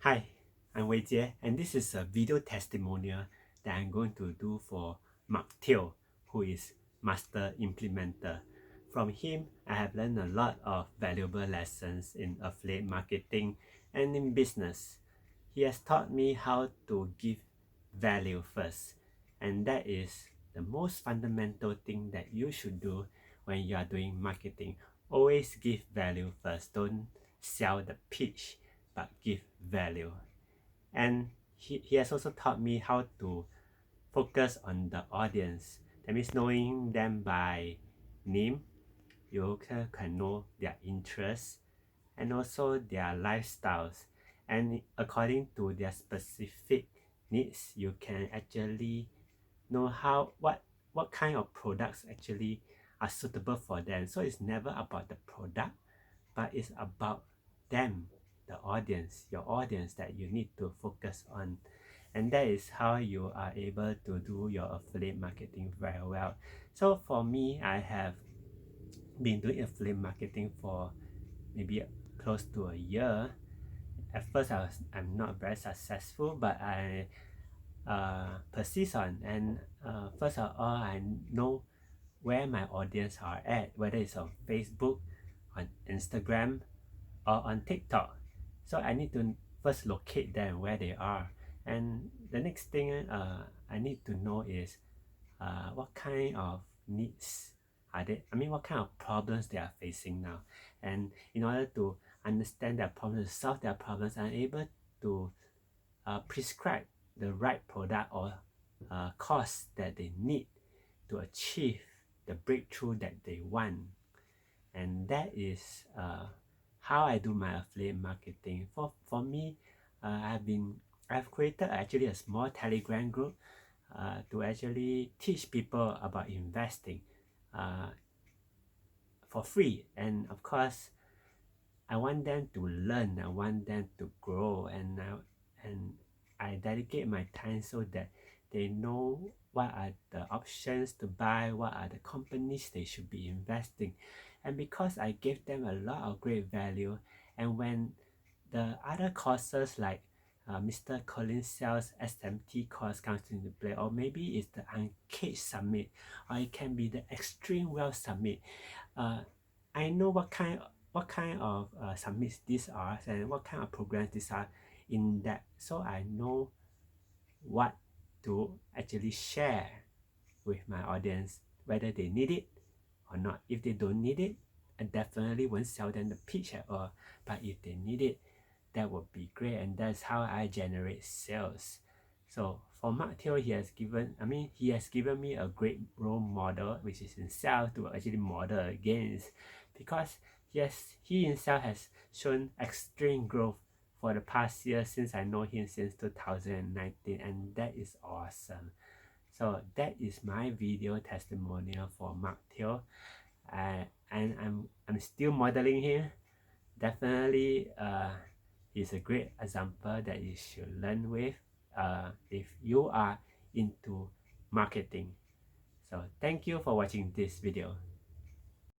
Hi, I'm Wei Jie, and this is a video testimonial that I'm going to do for Marc, who is Master Implementer. From him, I have learned a lot of valuable lessons in affiliate marketing and in business. He has taught me how to give value first, and that is the most fundamental thing that you should do when you are doing marketing. Always give value first. Don't sell the pitch, but give value. And he has also taught me how to focus on the audience. That means knowing them by name. You can know their interests and also their lifestyles. And according to their specific needs, you can actually know what kind of products actually are suitable for them. So it's never about the product, but it's about them, the audience, your audience that you need to focus on. And that is how you are able to do your affiliate marketing very well. So for me, I have been doing affiliate marketing for maybe close to a year. At first, I'm not very successful, but I persist on. And first of all, I know where my audience are at, whether it's on Facebook, on Instagram, or on TikTok. So I need to first locate them where they are. And the next thing I need to know is what kind of needs are they, what kind of problems they are facing now. And in order to understand their problems, solve their problems, I'm able to prescribe the right product or course that they need to achieve the breakthrough that they want. And that is how I do my affiliate marketing. For me, I've created actually a small Telegram group to actually teach people about investing uh, for free. And of course, I want them to learn. I want them to grow, and I dedicate my time so that they know what are the options to buy, what are the companies they should be investing. And because I gave them a lot of great value, and when the other courses like Mr. Collins Sales SMT course comes into play, or maybe it's the Uncaged Summit, or it can be the Extreme Wealth Summit. I know what kind of summits these are and what kind of programs these are in that, so I know what to actually share with my audience, whether they need it or not. If they don't need it, I definitely won't sell them the pitch at all. But if they need it, that would be great, and that's how I generate sales. So for Marc, he has given me a great role model, which is himself, to actually model against, because he himself has shown extreme growth for the past year since I know him since 2019, and that is awesome. So that is my video testimonial for Marc, and I'm still modeling him. Definitely, he's a great example that you should learn with if you are into marketing. So thank you for watching this video.